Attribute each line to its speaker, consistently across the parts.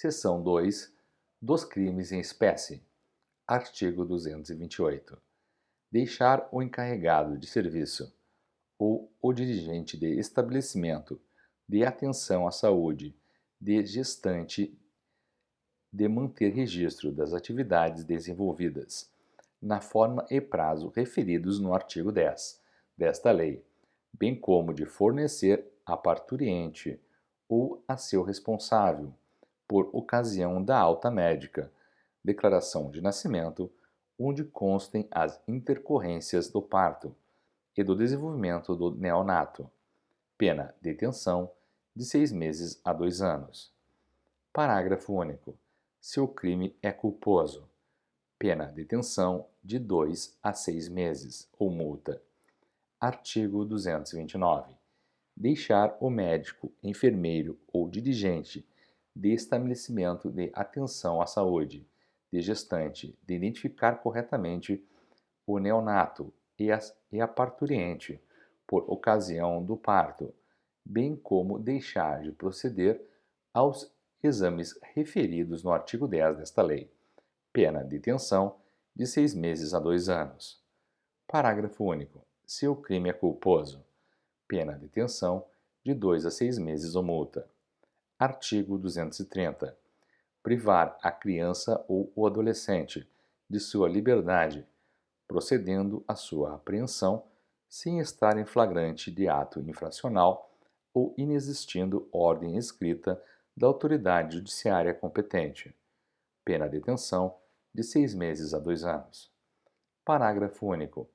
Speaker 1: Seção 2 dos crimes em espécie. Artigo 228. Deixar o encarregado de serviço ou o dirigente de estabelecimento de atenção à saúde de gestante de manter registro das atividades desenvolvidas, na forma e prazo referidos no artigo 10 desta lei, bem como de fornecer a parturiente ou a seu responsável, por ocasião da alta médica, declaração de nascimento, onde constem as intercorrências do parto e do desenvolvimento do neonato, pena detenção de 6 meses a 2 anos. Parágrafo único. Se o crime é culposo, pena detenção de 2 a 6 meses ou multa. Artigo 229. Deixar o médico, enfermeiro ou dirigente de estabelecimento de atenção à saúde de gestante de identificar corretamente o neonato e a parturiente por ocasião do parto, bem como deixar de proceder aos exames referidos no artigo 10 desta lei, pena detenção de 6 meses a 2 anos. Parágrafo único. Se o crime é culposo, pena detenção de 2 a 6 meses ou multa. Artigo 230. Privar a criança ou o adolescente de sua liberdade, procedendo à sua apreensão sem estar em flagrante de ato infracional ou inexistindo ordem escrita da autoridade judiciária competente. Pena detenção de 6 meses a 2 anos. Parágrafo único.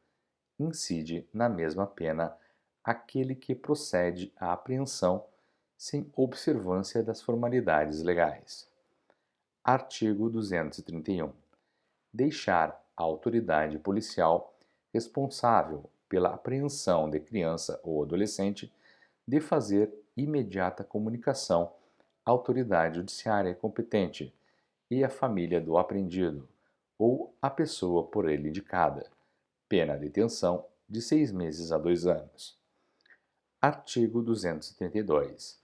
Speaker 1: Incide na mesma pena aquele que procede à apreensão sem observância das formalidades legais. Artigo 231. Deixar a autoridade policial responsável pela apreensão de criança ou adolescente de fazer imediata comunicação à autoridade judiciária competente e à família do apreendido ou à pessoa por ele indicada, pena detenção de 6 meses a 2 anos. Artigo 232.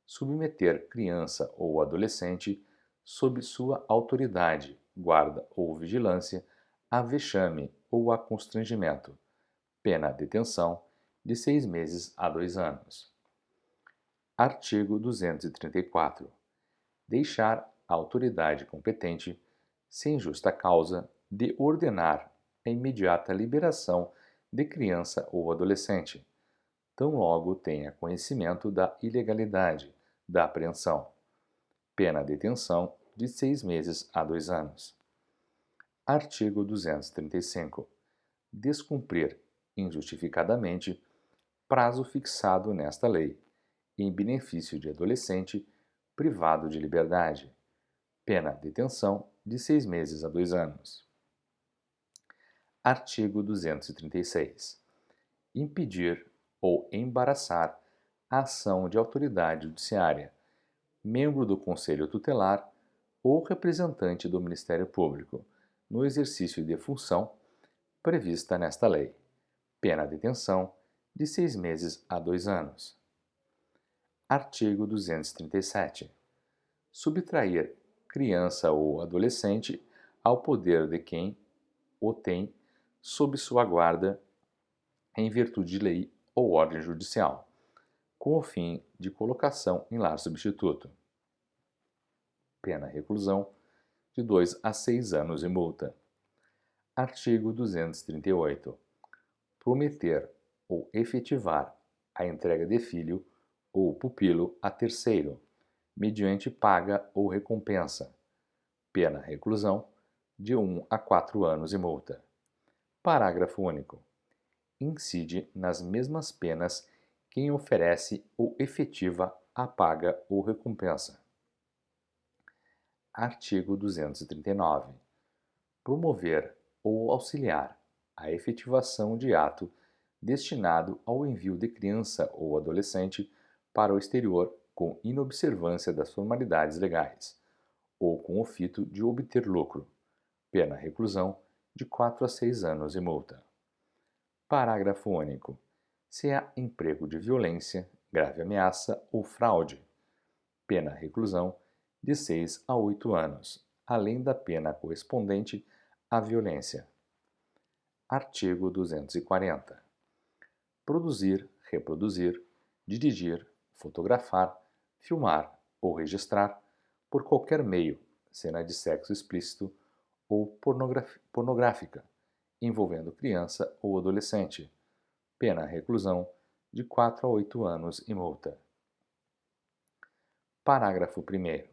Speaker 1: Submeter criança ou adolescente sob sua autoridade, guarda ou vigilância a vexame ou a constrangimento, pena detenção de 6 meses a 2 anos. Artigo 234. Deixar a autoridade competente, sem justa causa, de ordenar a imediata liberação de criança ou adolescente, tão logo tenha conhecimento da ilegalidade da apreensão, pena detenção de 6 meses a 2 anos. Artigo 235. Descumprir injustificadamente prazo fixado nesta lei, em benefício de adolescente privado de liberdade, pena detenção de 6 meses a 2 anos. Artigo 236. Impedir ou embaraçar a ação de autoridade judiciária, membro do Conselho Tutelar ou representante do Ministério Público, no exercício de função prevista nesta lei, pena detenção de 6 meses a 2 anos. Artigo 237. Subtrair criança ou adolescente ao poder de quem o tem sob sua guarda em virtude de lei ou ordem judicial, com o fim de colocação em lar substituto. Pena reclusão de 2 a 6 anos e multa. Artigo 238. Prometer ou efetivar a entrega de filho ou pupilo a terceiro, mediante paga ou recompensa. Pena reclusão de 1 a 4 anos e multa. Parágrafo único. Incide nas mesmas penas quem oferece ou efetiva a paga ou recompensa. Artigo 239. Promover ou auxiliar a efetivação de ato destinado ao envio de criança ou adolescente para o exterior com inobservância das formalidades legais, ou com o fito de obter lucro, pena reclusão de 4 a 6 anos e multa. Parágrafo único. Se há emprego de violência, grave ameaça ou fraude, pena reclusão de 6 a 8 anos, além da pena correspondente à violência. Artigo 240. Produzir, reproduzir, dirigir, fotografar, filmar ou registrar, por qualquer meio, cena de sexo explícito ou pornográfica, envolvendo criança ou adolescente. Pena reclusão de 4 a 8 anos e multa. Parágrafo 1º.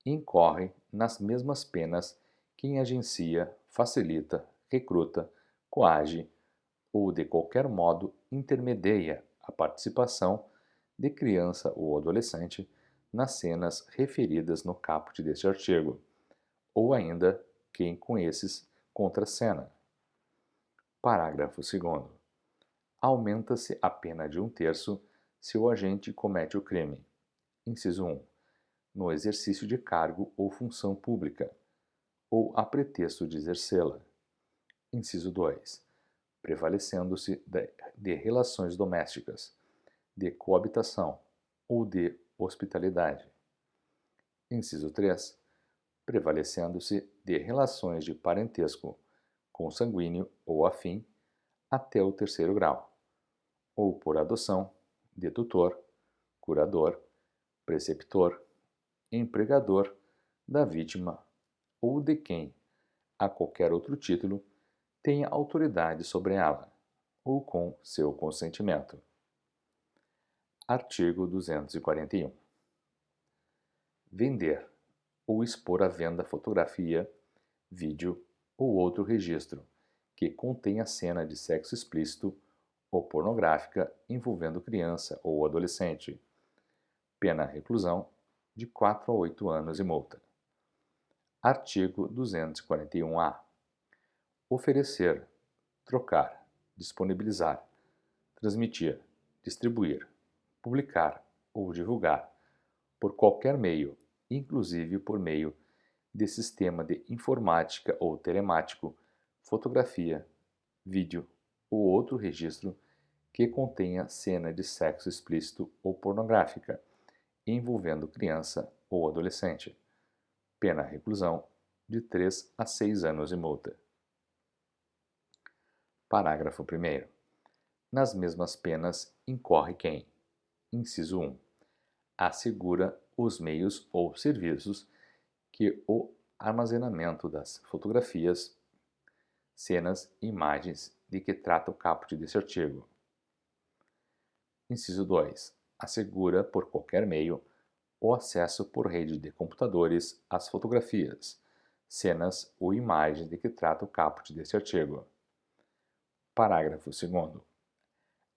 Speaker 1: Incorre nas mesmas penas quem agencia, facilita, recruta, coage ou de qualquer modo intermedia a participação de criança ou adolescente nas cenas referidas no caput deste artigo, ou ainda quem com esses contracena. Parágrafo 2º. Aumenta-se a pena de 1/3 se o agente comete o crime. Inciso 1. No exercício de cargo ou função pública, ou a pretexto de exercê-la. Inciso 2. Prevalecendo-se de relações domésticas, de coabitação ou de hospitalidade. Inciso 3. Prevalecendo-se de relações de parentesco, consanguíneo ou afim, até o 3º grau, ou por adoção, de tutor, curador, preceptor, empregador da vítima ou de quem, a qualquer outro título, tenha autoridade sobre ela, ou com seu consentimento. Artigo 241. Vender ou expor à venda fotografia, vídeo ou outro registro que contenha cena de sexo explícito ou pornográfica envolvendo criança ou adolescente. Pena reclusão de 4 a 8 anos e multa. Artigo 241-A. Oferecer, trocar, disponibilizar, transmitir, distribuir, publicar ou divulgar, por qualquer meio, inclusive por meio de sistema de informática ou telemático, fotografia, vídeo ou outro registro que contenha cena de sexo explícito ou pornográfica, envolvendo criança ou adolescente. Pena reclusão de 3 a 6 anos e multa. Parágrafo 1º. Nas mesmas penas incorre quem: inciso 1. Assegura os meios ou serviços que o armazenamento das fotografias, cenas e imagens de que trata o caput deste artigo. Inciso 2. Assegura por qualquer meio o acesso por rede de computadores às fotografias, cenas ou imagens de que trata o caput deste artigo. Parágrafo 2º.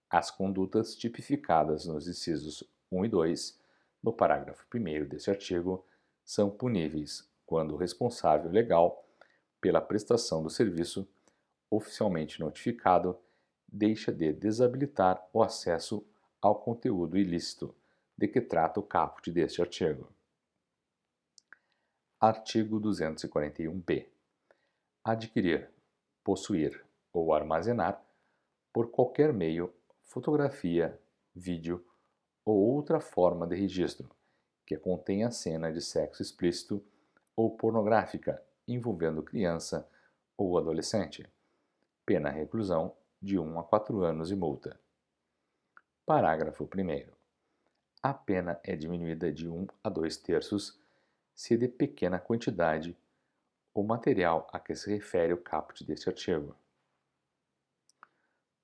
Speaker 1: As condutas tipificadas nos incisos 1 e 2, no parágrafo 1º deste artigo, são puníveis quando o responsável legal pela prestação do serviço, oficialmente notificado, deixa de desabilitar o acesso ao conteúdo ilícito de que trata o caput deste artigo. Artigo 241-B. Adquirir, possuir ou armazenar, por qualquer meio, fotografia, vídeo ou outra forma de registro que contenha cena de sexo explícito ou pornográfica envolvendo criança ou adolescente. Pena reclusão de 1 a 4 anos e multa. Parágrafo 1º. A pena é diminuída de 1 a 2/3 se de pequena quantidade o material a que se refere o caput deste artigo.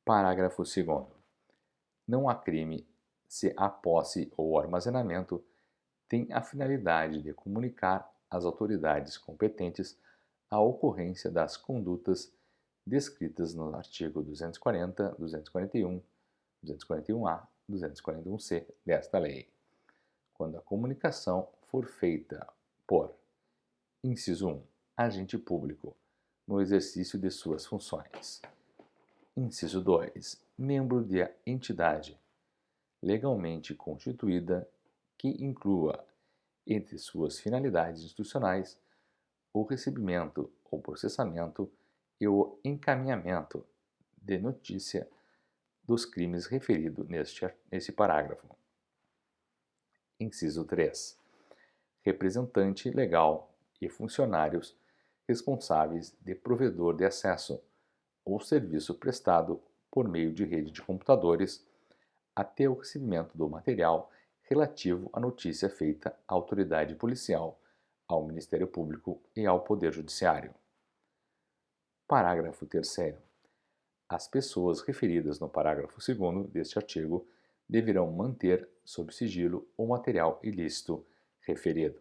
Speaker 1: Parágrafo 2º. Não há crime se a posse ou armazenamento tem a finalidade de comunicar às autoridades competentes a ocorrência das condutas descritas no artigo 240, 241, 241-A, 241-C desta lei, quando a comunicação for feita por: inciso 1. Agente público, no exercício de suas funções. Inciso 2. Membro de entidade legalmente constituída que inclua, entre suas finalidades institucionais, o recebimento ou processamento e o encaminhamento de notícia dos crimes referidos neste parágrafo. Inciso 3. representante legal e funcionários responsáveis de provedor de acesso ou serviço prestado por meio de rede de computadores até o recebimento do material relativo à notícia feita à autoridade policial, ao Ministério Público e ao Poder Judiciário. Parágrafo 3º. As pessoas referidas no parágrafo 2º deste artigo deverão manter sob sigilo o material ilícito referido.